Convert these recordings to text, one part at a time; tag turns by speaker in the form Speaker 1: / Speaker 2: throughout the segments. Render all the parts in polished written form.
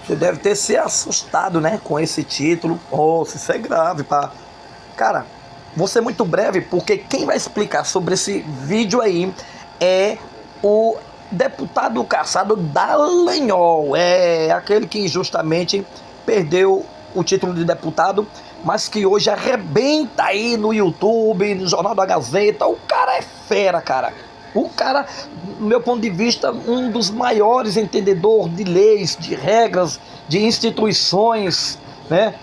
Speaker 1: Você deve ter se assustado, né, com esse título. Nossa, isso é grave, pá. Cara, vou ser muito breve, porque quem vai explicar sobre esse vídeo aí é o deputado caçado Dallagnol. É aquele que injustamente perdeu o título de deputado, mas que hoje arrebenta aí no YouTube, no Jornal da Gazeta. O cara é fera, cara. O cara, do meu ponto de vista, um dos maiores entendedores de leis, de regras, de instituições, né,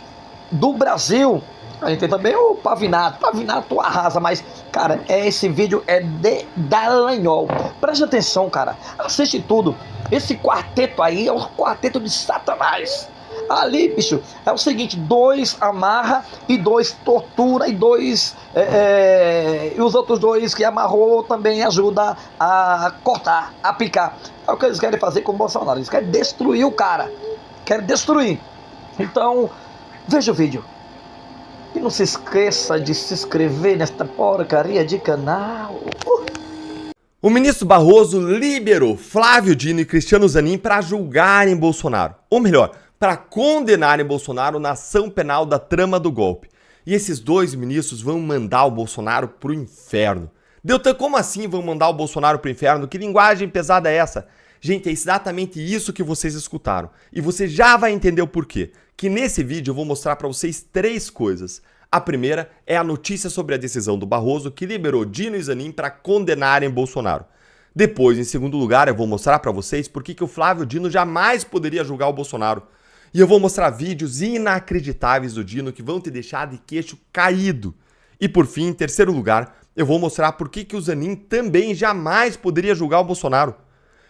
Speaker 1: do Brasil. A gente tem também o Pavinato. Pavinato arrasa, mas, cara, esse vídeo é de Dallagnol. Preste atenção, cara. Assiste tudo. Esse quarteto aí é o quarteto de Satanás. Ali, bicho, é o seguinte: dois amarra e dois tortura e dois... e os outros dois que amarrou também ajuda a cortar, a picar. É o que eles querem fazer com o Bolsonaro. Eles querem destruir o cara. Querem destruir. Então, veja o vídeo. E não se esqueça de se inscrever nesta porcaria de canal.
Speaker 2: O ministro Barroso liberou Flávio Dino e Cristiano Zanin para julgarem Bolsonaro. Ou melhor, para condenarem Bolsonaro na ação penal da trama do golpe. E esses dois ministros vão mandar o Bolsonaro pro inferno. Deltan, como assim vão mandar o Bolsonaro pro inferno? Que linguagem pesada é essa? Gente, é exatamente isso que vocês escutaram. E você já vai entender o porquê. Que nesse vídeo eu vou mostrar para vocês três coisas. A primeira é a notícia sobre a decisão do Barroso que liberou Dino e Zanin para condenarem Bolsonaro. Depois, em segundo lugar, eu vou mostrar para vocês por que o Flávio Dino jamais poderia julgar o Bolsonaro. E eu vou mostrar vídeos inacreditáveis do Dino que vão te deixar de queixo caído. E por fim, em terceiro lugar, eu vou mostrar por que o Zanin também jamais poderia julgar o Bolsonaro.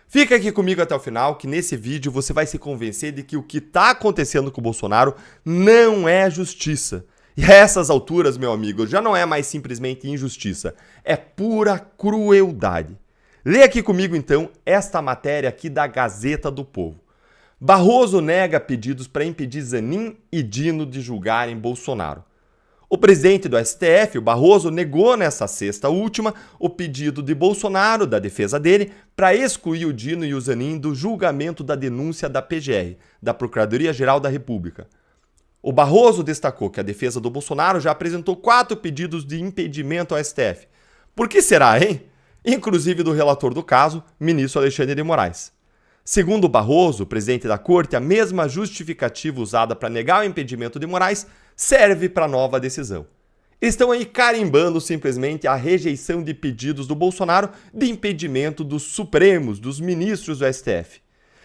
Speaker 2: Fica aqui comigo até o final, que nesse vídeo você vai se convencer de que o que está acontecendo com o Bolsonaro não é justiça. E a essas alturas, meu amigo, já não é mais simplesmente injustiça, é pura crueldade. Lê aqui comigo então esta matéria aqui da Gazeta do Povo. Barroso nega pedidos para impedir Zanin e Dino de julgarem Bolsonaro. O presidente do STF, o Barroso, negou nesta sexta última o pedido de Bolsonaro, da defesa dele, para excluir o Dino e o Zanin do julgamento da denúncia da PGR, da Procuradoria-Geral da República. O Barroso destacou que a defesa do Bolsonaro já apresentou 4 pedidos de impedimento ao STF. Por que será, hein? Inclusive do relator do caso, ministro Alexandre de Moraes. Segundo o Barroso, presidente da Corte, a mesma justificativa usada para negar o impedimento de Moraes serve para a nova decisão. Eles estão aí carimbando simplesmente a rejeição de pedidos do Bolsonaro de impedimento dos Supremos, dos ministros do STF.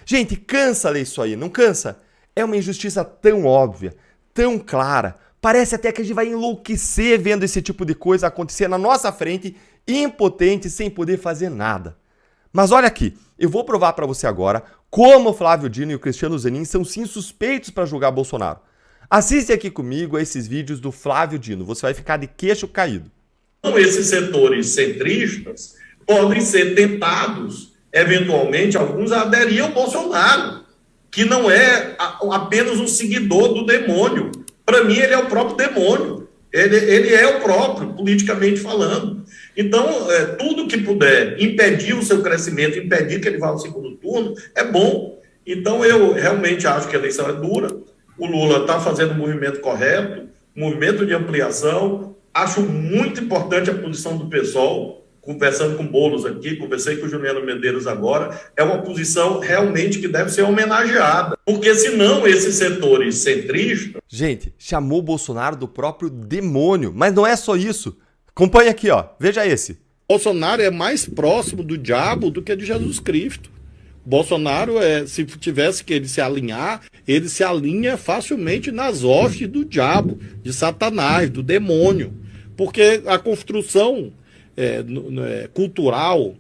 Speaker 2: Gente, cansa ler isso aí, não cansa? É uma injustiça tão óbvia, tão clara. Parece até que a gente vai enlouquecer vendo esse tipo de coisa acontecer na nossa frente, impotente, sem poder fazer nada. Mas olha aqui, eu vou provar para você agora como o Flávio Dino e o Cristiano Zanin são sim suspeitos para julgar Bolsonaro. Assiste aqui comigo a esses vídeos do Flávio Dino, você vai ficar de queixo caído.
Speaker 3: Esses setores centristas podem ser tentados, eventualmente, alguns a aderir ao Bolsonaro, que não é apenas um seguidor do demônio. Para mim, ele é o próprio demônio. Ele é o próprio, politicamente falando. Então, tudo que puder impedir o seu crescimento, impedir que ele vá ao segundo turno, é bom. Então, eu realmente acho que a eleição é dura. O Lula está fazendo o movimento correto, movimento de ampliação. Acho muito importante a posição do PSOL, conversando com Boulos aqui, conversei com o Juliano Medeiros agora. É uma posição realmente que deve ser homenageada. Porque senão esses setores centristas...
Speaker 2: Gente, chamou o Bolsonaro do próprio demônio, mas não é só isso. Acompanhe aqui, ó. Veja esse.
Speaker 4: Bolsonaro é mais próximo do diabo do que de Jesus Cristo. Bolsonaro, se tivesse que ele se alinhar, ele se alinha facilmente nas hostes do diabo, de Satanás, do demônio. Porque a construção cultural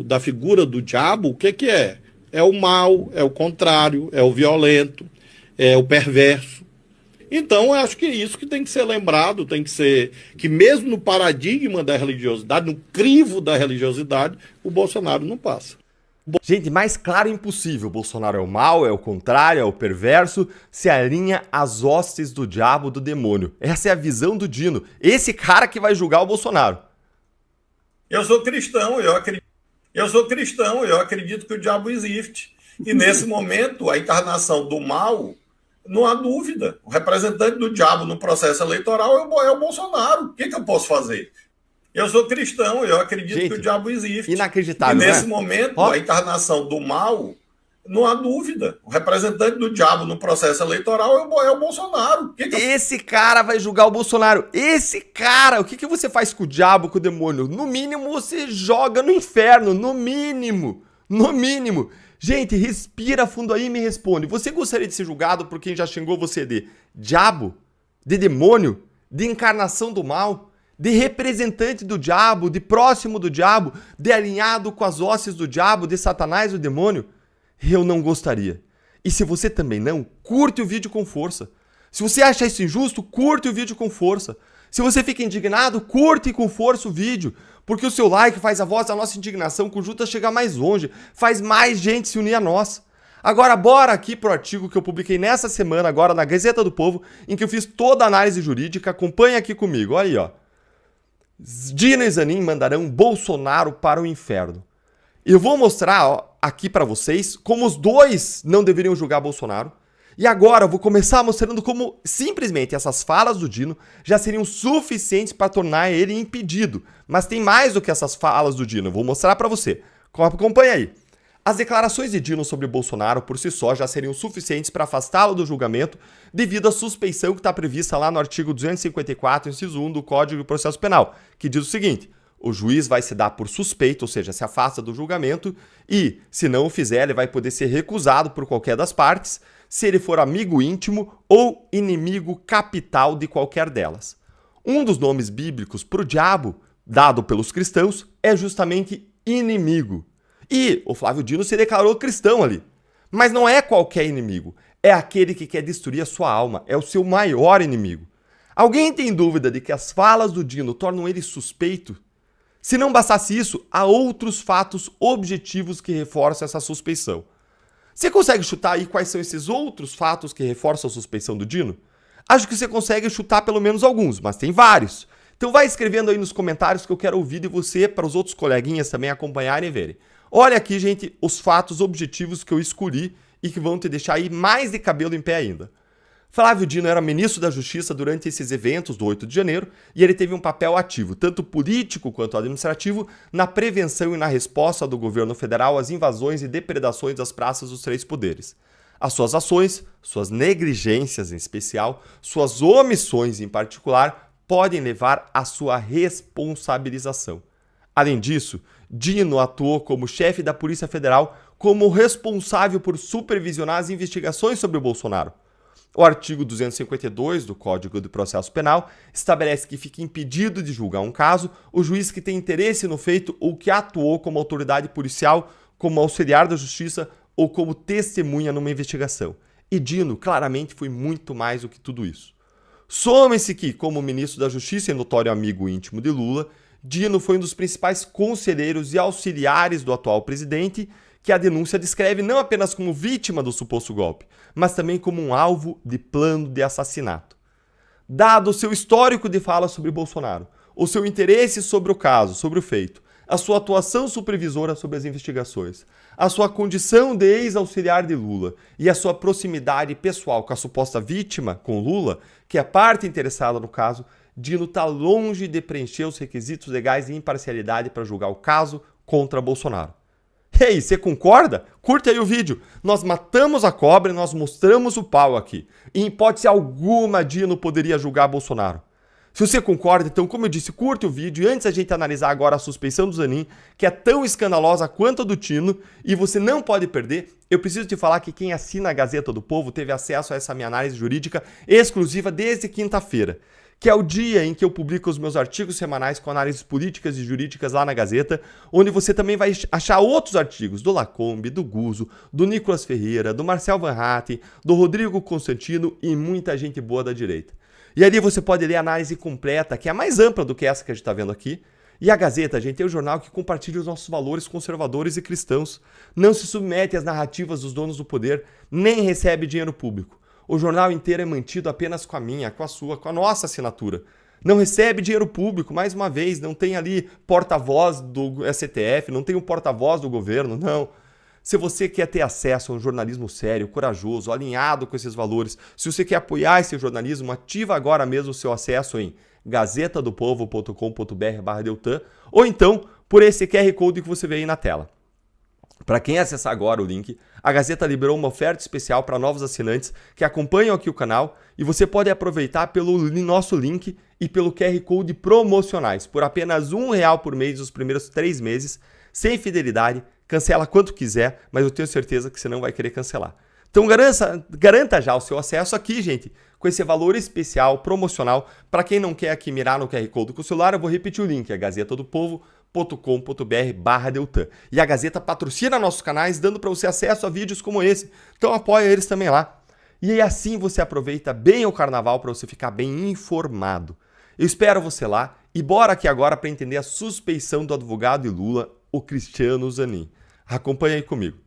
Speaker 4: da figura do diabo, o que é? É o mal, é o contrário, é o violento, é o perverso. Então, eu acho que é isso que tem que ser lembrado, tem que ser que mesmo no paradigma da religiosidade, no crivo da religiosidade, o Bolsonaro não passa.
Speaker 2: Gente, mais claro impossível. Bolsonaro é o mal, é o contrário, é o perverso, se alinha às hostes do diabo, do demônio. Essa é a visão do Dino, esse cara que vai julgar o Bolsonaro.
Speaker 3: Eu sou cristão, eu acredito que o diabo existe. E nesse momento, a encarnação do mal, não há dúvida. O representante do diabo no processo eleitoral é o Bolsonaro. O que eu posso fazer? Eu sou cristão, eu acredito que o diabo existe.
Speaker 2: Inacreditável,
Speaker 3: e nesse
Speaker 2: né?
Speaker 3: momento, a encarnação do mal, não há dúvida. O representante do diabo no processo eleitoral é o Bolsonaro.
Speaker 2: Esse cara vai julgar o Bolsonaro. Esse cara, o que você faz com o diabo, com o demônio? No mínimo, você joga no inferno. No mínimo. No mínimo. Gente, respira fundo aí e me responde. Você gostaria de ser julgado por quem já xingou você de diabo? De demônio? De encarnação do mal? De representante do diabo? De próximo do diabo? De alinhado com as hostes do diabo? De Satanás, o demônio? Eu não gostaria. E se você também não, curte o vídeo com força. Se você acha isso injusto, curte o vídeo com força. Se você fica indignado, curte com força o vídeo. Porque o seu like faz a voz da nossa indignação conjunta chegar mais longe. Faz mais gente se unir a nós. Agora bora aqui pro artigo que eu publiquei nessa semana agora na Gazeta do Povo, em que eu fiz toda a análise jurídica. Acompanha aqui comigo, olha aí, ó. Dino e Zanin mandarão Bolsonaro para o inferno. Eu vou mostrar aqui para vocês como os dois não deveriam julgar Bolsonaro. E agora eu vou começar mostrando como simplesmente essas falas do Dino já seriam suficientes para tornar ele impedido. Mas tem mais do que essas falas do Dino, eu vou mostrar para você. Acompanha aí. As declarações de Dino sobre Bolsonaro por si só já seriam suficientes para afastá-lo do julgamento devido à suspeição que está prevista lá no artigo 254, inciso 1 do Código de Processo Penal, que diz o seguinte: o juiz vai se dar por suspeito, ou seja, se afasta do julgamento, e, se não o fizer, ele vai poder ser recusado por qualquer das partes, se ele for amigo íntimo ou inimigo capital de qualquer delas. Um dos nomes bíblicos para o diabo, dado pelos cristãos, é justamente inimigo. E o Flávio Dino se declarou cristão ali. Mas não é qualquer inimigo, é aquele que quer destruir a sua alma, é o seu maior inimigo. Alguém tem dúvida de que as falas do Dino tornam ele suspeito? Se não bastasse isso, há outros fatos objetivos que reforçam essa suspeição. Você consegue chutar aí quais são esses outros fatos que reforçam a suspeição do Dino? Acho que você consegue chutar pelo menos alguns, mas tem vários. Então vai escrevendo aí nos comentários que eu quero ouvir de você para os outros coleguinhas também acompanharem e verem. Olha aqui, gente, os fatos objetivos que eu escolhi e que vão te deixar aí mais de cabelo em pé ainda. Flávio Dino era ministro da Justiça durante esses eventos do 8 de janeiro e ele teve um papel ativo, tanto político quanto administrativo, na prevenção e na resposta do governo federal às invasões e depredações das praças dos três poderes. As suas ações, suas negligências em especial, suas omissões em particular, podem levar à sua responsabilização. Além disso, Dino atuou como chefe da Polícia Federal como responsável por supervisionar as investigações sobre o Bolsonaro. O artigo 252 do Código de Processo Penal estabelece que fica impedido de julgar um caso o juiz que tem interesse no feito ou que atuou como autoridade policial, como auxiliar da justiça ou como testemunha numa investigação. E Dino claramente foi muito mais do que tudo isso. Some-se que, como ministro da Justiça e notório amigo íntimo de Lula, Dino foi um dos principais conselheiros e auxiliares do atual presidente, que a denúncia descreve não apenas como vítima do suposto golpe, mas também como um alvo de plano de assassinato. Dado o seu histórico de fala sobre Bolsonaro, o seu interesse sobre o caso, sobre o feito, a sua atuação supervisora sobre as investigações, a sua condição de ex-auxiliar de Lula e a sua proximidade pessoal com a suposta vítima, com Lula, que é parte interessada no caso, Dino está longe de preencher os requisitos legais de imparcialidade para julgar o caso contra Bolsonaro. E aí, você concorda? Curte aí o vídeo. Nós matamos a cobra e nós mostramos o pau aqui. Em hipótese alguma, Dino poderia julgar Bolsonaro. Se você concorda, então, como eu disse, curte o vídeo. E antes a gente analisar agora a suspeição do Zanin, que é tão escandalosa quanto a do Dino, e você não pode perder, eu preciso te falar que quem assina a Gazeta do Povo teve acesso a essa minha análise jurídica exclusiva desde quinta-feira, que é o dia em que eu publico os meus artigos semanais com análises políticas e jurídicas lá na Gazeta, onde você também vai achar outros artigos do Lacombe, do Guzo, do Nicolas Ferreira, do Marcel Van Hatten, do Rodrigo Constantino e muita gente boa da direita. E ali você pode ler a análise completa, que é mais ampla do que essa que a gente está vendo aqui. E a Gazeta, gente, é o jornal que compartilha os nossos valores conservadores e cristãos, não se submete às narrativas dos donos do poder, nem recebe dinheiro público. O jornal inteiro é mantido apenas com a minha, com a sua, com a nossa assinatura. Não recebe dinheiro público, mais uma vez, não tem ali porta-voz do STF, não tem um porta-voz do governo, não. Se você quer ter acesso a um jornalismo sério, corajoso, alinhado com esses valores, se você quer apoiar esse jornalismo, ativa agora mesmo o seu acesso em gazetadopovo.com.br/Deltan ou então por esse QR Code que você vê aí na tela. Para quem acessar agora o link, a Gazeta liberou uma oferta especial para novos assinantes que acompanham aqui o canal e você pode aproveitar pelo nosso link e pelo QR Code promocionais por apenas R$1 por mês nos primeiros 3 meses, sem fidelidade, cancela quanto quiser, mas eu tenho certeza que você não vai querer cancelar. Então garanta já o seu acesso aqui, gente, com esse valor especial, promocional. Para quem não quer aqui mirar no QR Code com o celular, eu vou repetir o link, é gazetadopovo.com.br/Deltan. E a Gazeta patrocina nossos canais, dando para você acesso a vídeos como esse. Então apoia eles também lá. E aí assim você aproveita bem o carnaval para você ficar bem informado. Eu espero você lá e bora aqui agora para entender a suspeição do advogado e Lula, o Cristiano Zanin. Acompanha aí comigo.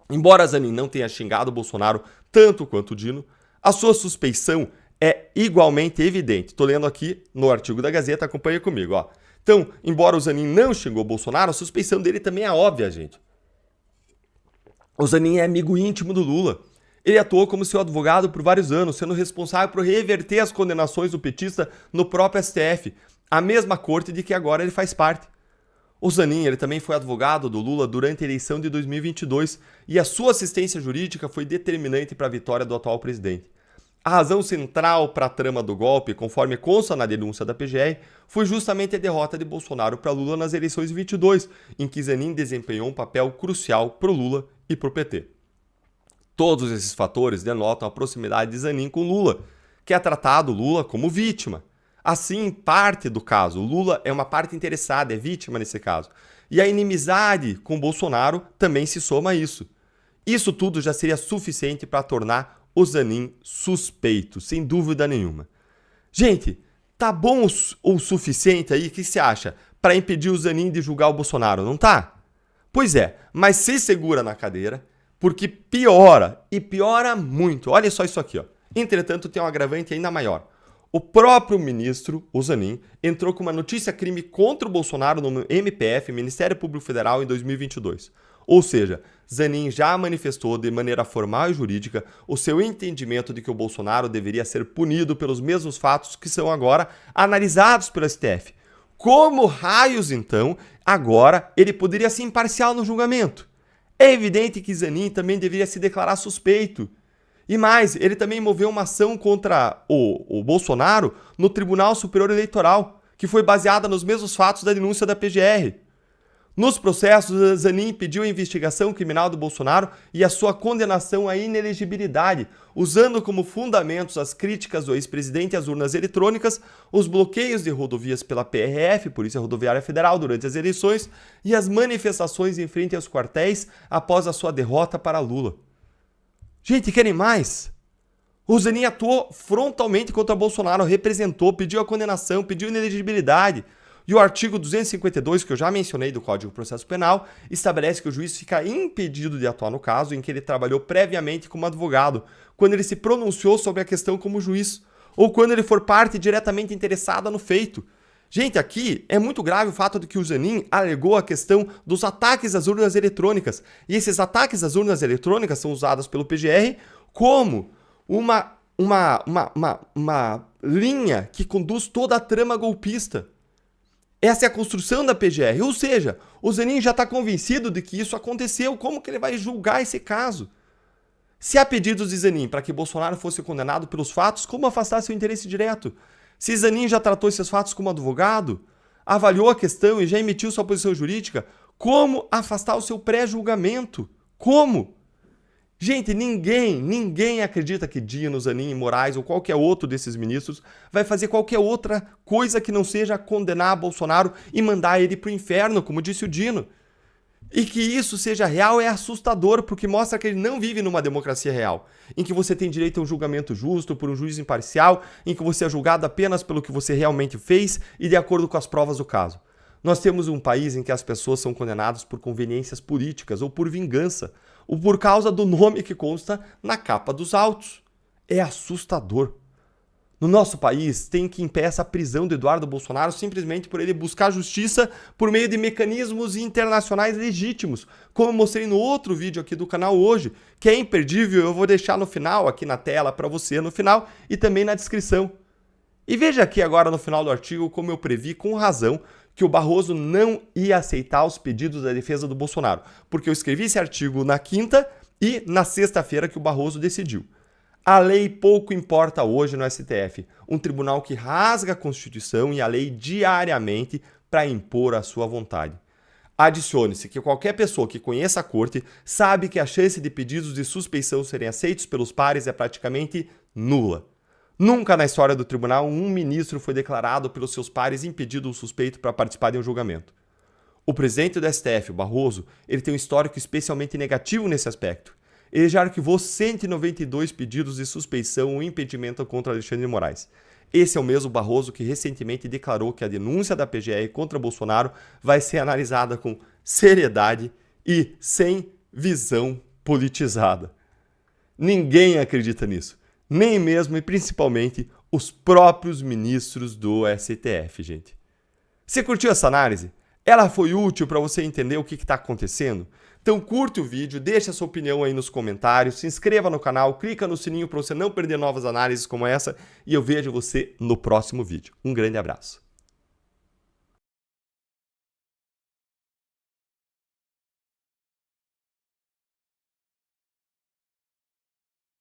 Speaker 2: Embora Zanin não tenha xingado o Bolsonaro tanto quanto o Dino, a sua suspeição é igualmente evidente. Estou lendo aqui no artigo da Gazeta, acompanha comigo, ó. Então, embora o Zanin não xingou o Bolsonaro, a suspeição dele também é óbvia, gente. O Zanin é amigo íntimo do Lula. Ele atuou como seu advogado por vários anos, sendo responsável por reverter as condenações do petista no próprio STF, a mesma corte de que agora ele faz parte. O Zanin ele também foi advogado do Lula durante a eleição de 2022 e a sua assistência jurídica foi determinante para a vitória do atual presidente. A razão central para a trama do golpe, conforme consta na denúncia da PGR, foi justamente a derrota de Bolsonaro para Lula nas eleições de 22, em que Zanin desempenhou um papel crucial para o Lula e para o PT. Todos esses fatores denotam a proximidade de Zanin com Lula, que é tratado Lula como vítima. Assim, parte do caso, o Lula é uma parte interessada, é vítima nesse caso. E a inimizade com Bolsonaro também se soma a isso. Isso tudo já seria suficiente para tornar o Zanin suspeito, sem dúvida nenhuma. Gente, tá bom o suficiente aí, o que você acha, para impedir o Zanin de julgar o Bolsonaro, não tá? Pois é, mas se segura na cadeira, porque piora, e piora muito. Olha só isso aqui, ó. Entretanto, tem um agravante ainda maior. O próprio ministro, o Zanin, entrou com uma notícia-crime contra o Bolsonaro no MPF, Ministério Público Federal, em 2022. Ou seja, Zanin já manifestou de maneira formal e jurídica o seu entendimento de que o Bolsonaro deveria ser punido pelos mesmos fatos que são agora analisados pelo STF. Como raios, então, agora ele poderia ser imparcial no julgamento? É evidente que Zanin também deveria se declarar suspeito. E mais, ele também moveu uma ação contra o Bolsonaro no Tribunal Superior Eleitoral, que foi baseada nos mesmos fatos da denúncia da PGR. Nos processos, Zanin pediu a investigação criminal do Bolsonaro e a sua condenação à inelegibilidade, usando como fundamentos as críticas do ex-presidente às urnas eletrônicas, os bloqueios de rodovias pela PRF, Polícia Rodoviária Federal, durante as eleições, e as manifestações em frente aos quartéis após a sua derrota para Lula. Gente, querem mais? O Zanin atuou frontalmente contra Bolsonaro, representou, pediu a condenação, pediu inelegibilidade. E o artigo 252, que eu já mencionei do Código de Processo Penal, estabelece que o juiz fica impedido de atuar no caso em que ele trabalhou previamente como advogado, quando ele se pronunciou sobre a questão como juiz, ou quando ele for parte diretamente interessada no feito. Gente, aqui é muito grave o fato de que o Zanin alegou a questão dos ataques às urnas eletrônicas. E esses ataques às urnas eletrônicas são usados pelo PGR como uma linha que conduz toda a trama golpista. Essa é a construção da PGR. Ou seja, o Zanin já está convencido de que isso aconteceu. Como que ele vai julgar esse caso? Se há pedidos de Zanin para que Bolsonaro fosse condenado pelos fatos, como afastar seu interesse direto? Se Zanin já tratou esses fatos como advogado, avaliou a questão e já emitiu sua posição jurídica, como afastar o seu pré-julgamento? Como? Gente, ninguém acredita que Dino, Zanin, Moraes ou qualquer outro desses ministros vai fazer qualquer outra coisa que não seja condenar Bolsonaro e mandar ele para o inferno, como disse o Dino. E que isso seja real é assustador, porque mostra que ele não vive numa democracia real, em que você tem direito a um julgamento justo por um juiz imparcial, em que você é julgado apenas pelo que você realmente fez e de acordo com as provas do caso. Nós temos um país em que as pessoas são condenadas por conveniências políticas ou por vingança, ou por causa do nome que consta na capa dos autos. É assustador. No nosso país, tem que impeça a prisão do Eduardo Bolsonaro simplesmente por ele buscar justiça por meio de mecanismos internacionais legítimos, como eu mostrei no outro vídeo aqui do canal hoje, que é imperdível, eu vou deixar no final, aqui na tela para você no final e também na descrição. E veja aqui agora no final do artigo como eu previ com razão que o Barroso não ia aceitar os pedidos da defesa do Bolsonaro, porque eu escrevi esse artigo na quinta e na sexta-feira que o Barroso decidiu. A lei pouco importa hoje no STF, um tribunal que rasga a Constituição e a lei diariamente para impor a sua vontade. Adicione-se que qualquer pessoa que conheça a corte sabe que a chance de pedidos de suspeição serem aceitos pelos pares é praticamente nula. Nunca na história do tribunal um ministro foi declarado pelos seus pares impedido ou suspeito para participar de um julgamento. O presidente do STF, o Barroso, ele tem um histórico especialmente negativo nesse aspecto. Ele já arquivou 192 pedidos de suspeição ou impedimento contra Alexandre de Moraes. Esse é o mesmo Barroso que recentemente declarou que a denúncia da PGR contra Bolsonaro vai ser analisada com seriedade e sem visão politizada. Ninguém acredita nisso, nem mesmo e principalmente os próprios ministros do STF, gente. Você curtiu essa análise? Ela foi útil para você entender o que está acontecendo? Então curte o vídeo, deixa a sua opinião aí nos comentários, se inscreva no canal, clica no sininho para você não perder novas análises como essa e eu vejo você no próximo vídeo. Um grande abraço.